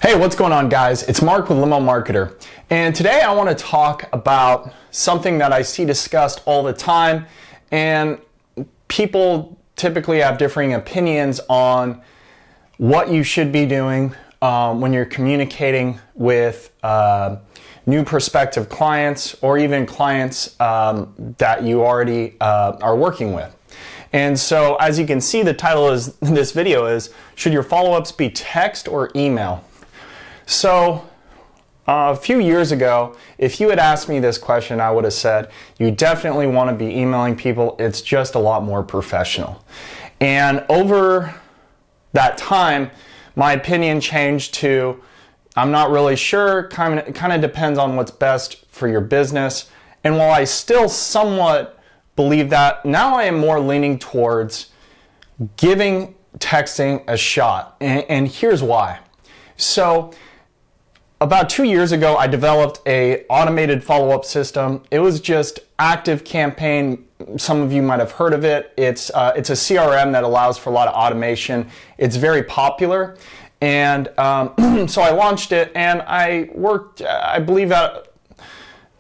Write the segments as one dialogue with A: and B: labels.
A: Hey, what's going on, guys? It's Mark with Limo Marketer, and today I want to talk about something that I see discussed all the time, and people typically have differing opinions on what you should be doing when you're communicating with new prospective clients or even clients that you already are working with. And so, as you can see, the title of this video is, should your follow-ups be text or email? So, a few years ago, if you had asked me this question, I would have said, you definitely want to be emailing people. It's just a lot more professional. And over that time, my opinion changed to, I'm not really sure, kind of depends on what's best for your business. And while I still somewhat believe that, now I am more leaning towards giving texting a shot. And here's why. So, about 2 years ago, I developed an automated follow-up system. It was just ActiveCampaign. Some of you might have heard of it. It's a CRM that allows for a lot of automation. It's very popular. And so I launched it, and I worked, I believe at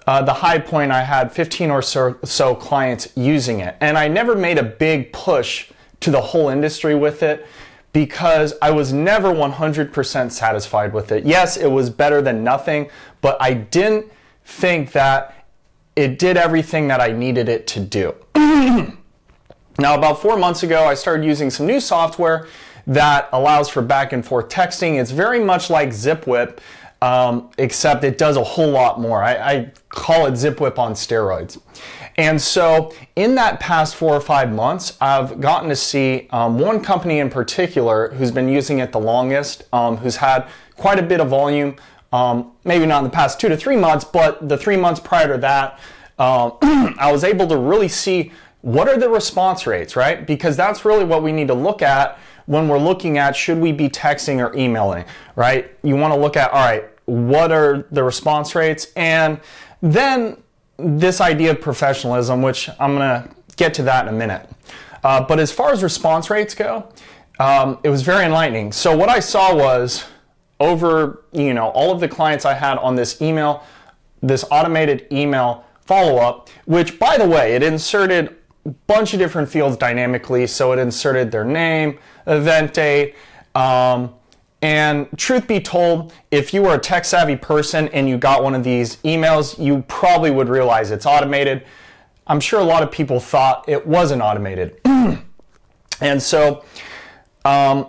A: the high point, I had 15 or so clients using it. And I never made a big push to the whole industry with it, because I was never 100% satisfied with it. Yes, it was better than nothing, but I didn't think that it did everything that I needed it to do. Now, about 4 months ago, I started using some new software that allows for back and forth texting. It's very much like ZipWhip, except it does a whole lot more. I call it ZipWhip on steroids. And so in that past 4 or 5 months, I've gotten to see one company in particular who's been using it the longest, who's had quite a bit of volume, maybe not in the past 2 to 3 months, but the 3 months prior to that, I was able to really see what are the response rates, right? Because that's really what we need to look at when we're looking at, should we be texting or emailing, right? You want to look at, all right, what are the response rates? And then this idea of professionalism, which I'm going to get to that in a minute. But as far as response rates go, it was very enlightening. So what I saw was over, all of the clients I had on this email, this automated email follow-up, which, by the way, it inserted a bunch of different fields dynamically. So it inserted their name, event date, and truth be told, if you were a tech-savvy person and you got one of these emails, you probably would realize it's automated. I'm sure a lot of people thought it wasn't automated. And so I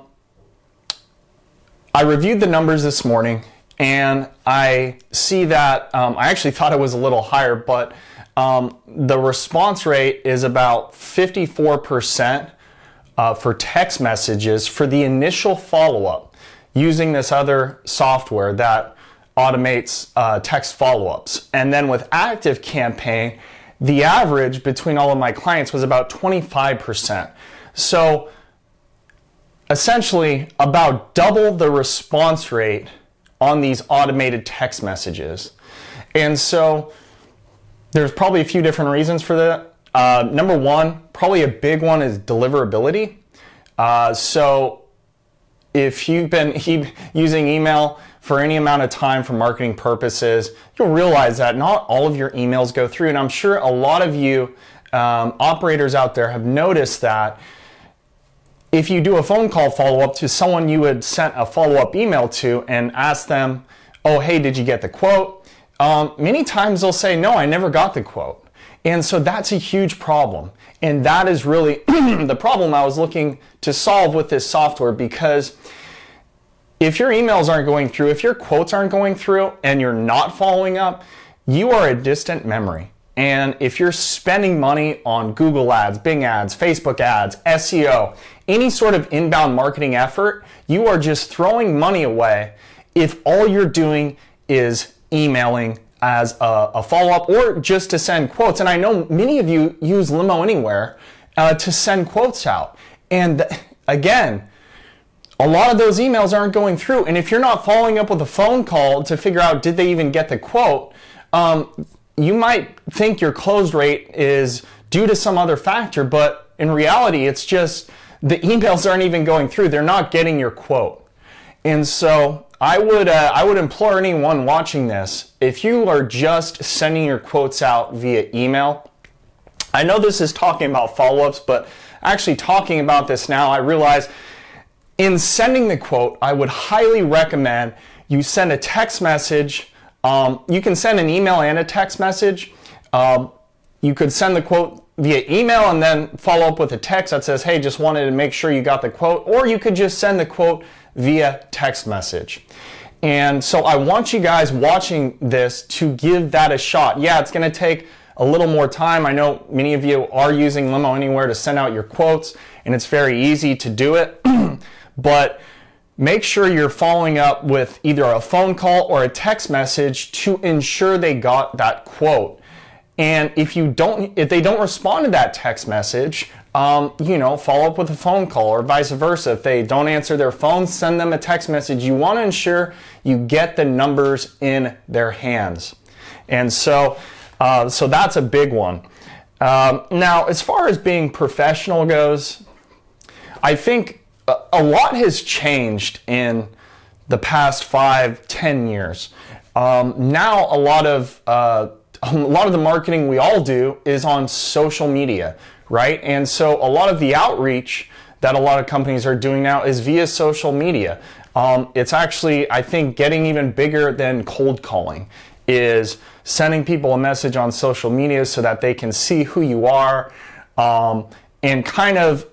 A: reviewed the numbers this morning, and I see that I actually thought it was a little higher, but the response rate is about 54% for text messages for the initial follow-up, using this other software that automates text follow-ups. And then with ActiveCampaign, the average between all of my clients was about 25%. So essentially about double the response rate on these automated text messages. And so there's probably a few different reasons for that. Number one, probably a big one, is deliverability. So if you've been using email for any amount of time for marketing purposes, you'll realize that not all of your emails go through. And I'm sure a lot of you operators out there have noticed that if you do a phone call follow-up to someone you had sent a follow-up email to and ask them, oh, hey, did you get the quote? Many times they'll say, no, I never got the quote. And so that's a huge problem. And that is really the problem I was looking to solve with this software, because if your emails aren't going through, if your quotes aren't going through and you're not following up, you are a distant memory. And if you're spending money on Google ads, Bing ads, Facebook ads, SEO, any sort of inbound marketing effort, you are just throwing money away if all you're doing is emailing as a follow-up or just to send quotes. And I know many of you use Limo Anywhere to send quotes out. And again, a lot of those emails aren't going through. And if you're not following up with a phone call to figure out did they even get the quote, you might think your close rate is due to some other factor, but in reality, it's just the emails aren't even going through. They're not getting your quote. And so I would implore anyone watching this, if you are just sending your quotes out via email, I know this is talking about follow-ups, but actually talking about this now, I realize in sending the quote, I would highly recommend you send a text message. You can send an email and a text message. You could send the quote via email and then follow up with a text that says, hey, just wanted to make sure you got the quote, or you could just send the quote via text message. And so I want you guys watching this to give that a shot. Yeah, it's going to take a little more time. I know many of you are using Limo Anywhere to send out your quotes, and it's very easy to do it. But make sure you're following up with either a phone call or a text message to ensure they got that quote. And if they don't respond to that text message, follow up with a phone call, or vice versa. If they don't answer their phone, send them a text message. You want to ensure you get the numbers in their hands. And so that's a big one. Now, as far as being professional goes, I think a lot has changed in the past 5-10 years. Now, a lot of the marketing we all do is on social media, right? And so a lot of the outreach that a lot of companies are doing now is via social media. It's actually, I think, getting even bigger than cold calling, is sending people a message on social media so that they can see who you are, and kind of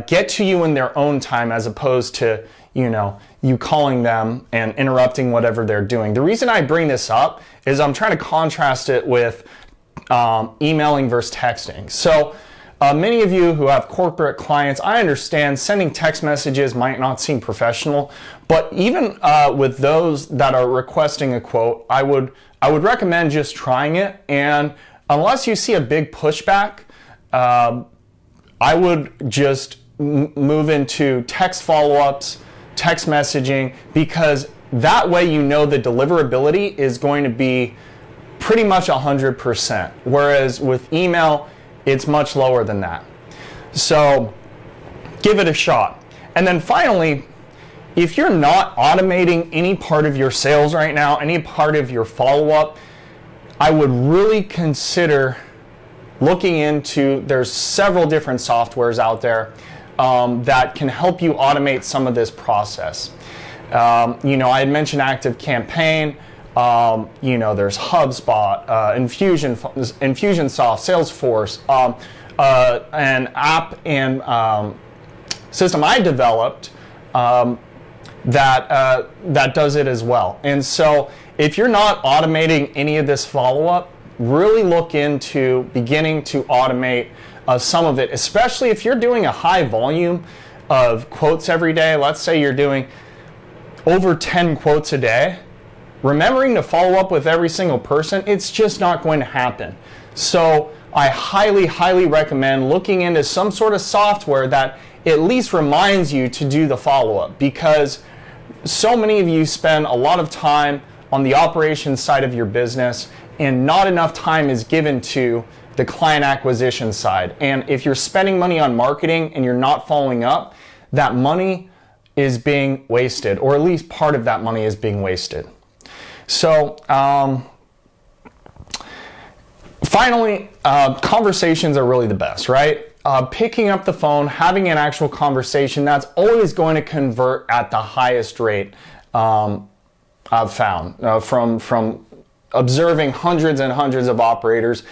A: get to you in their own time, as opposed to, you calling them and interrupting whatever they're doing. The reason I bring this up is I'm trying to contrast it with emailing versus texting. So many of you who have corporate clients, I understand sending text messages might not seem professional, but even with those that are requesting a quote, I would recommend just trying it. And unless you see a big pushback, I would just move into text follow-ups, text messaging, because that way you know the deliverability is going to be pretty much 100%, whereas with email, it's much lower than that. So give it a shot. And then finally, if you're not automating any part of your sales right now, any part of your follow-up, I would really consider looking into, there's several different softwares out there that can help you automate some of this process. I had mentioned ActiveCampaign. There's HubSpot, Infusionsoft, Salesforce, an app and system I developed that does it as well. And so if you're not automating any of this follow-up, really look into beginning to automate some of it, especially if you're doing a high volume of quotes every day. Let's say you're doing over 10 quotes a day. Remembering to follow up with every single person, it's just not going to happen. So I highly, highly recommend looking into some sort of software that at least reminds you to do the follow-up, because so many of you spend a lot of time on the operations side of your business and not enough time is given to the client acquisition side. And if you're spending money on marketing and you're not following up, that money is being wasted, or at least part of that money is being wasted. So finally, conversations are really the best, right? Picking up the phone, having an actual conversation, that's always going to convert at the highest rate I've found from observing hundreds and hundreds of operators.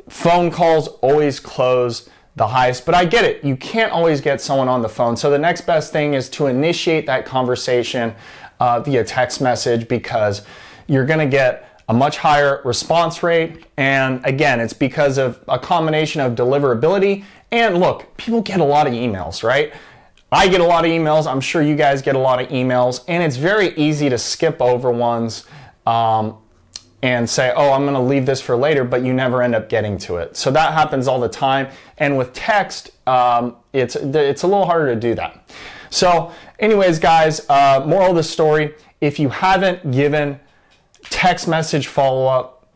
A: Phone calls always close the highest, but I get it. You can't always get someone on the phone. So the next best thing is to initiate that conversation via text message, because you're going to get a much higher response rate. And again, it's because of a combination of deliverability. And look, people get a lot of emails, right? I get a lot of emails. I'm sure you guys get a lot of emails, and it's very easy to skip over ones and say, oh, I'm going to leave this for later, but you never end up getting to it. So that happens all the time. And with text, it's a little harder to do that. So anyways, guys, moral of the story, if you haven't given text message follow-up,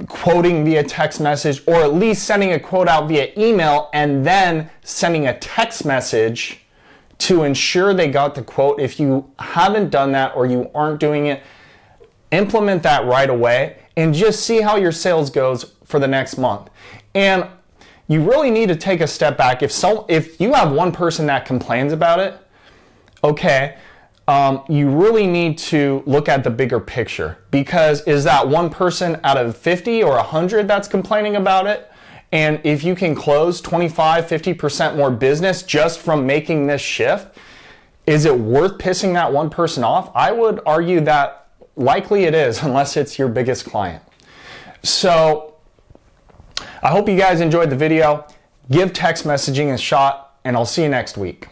A: quoting via text message, or at least sending a quote out via email and then sending a text message to ensure they got the quote. If you haven't done that or you aren't doing it, implement that right away and just see how your sales goes for the next month. And you really need to take a step back. If you have one person that complains about it, okay, you really need to look at the bigger picture, because is that one person out of 50 or 100 that's complaining about it? And if you can close 25, 50% more business just from making this shift, is it worth pissing that one person off? I would argue that likely it is, unless it's your biggest client. So I hope you guys enjoyed the video. Give text messaging a shot, and I'll see you next week.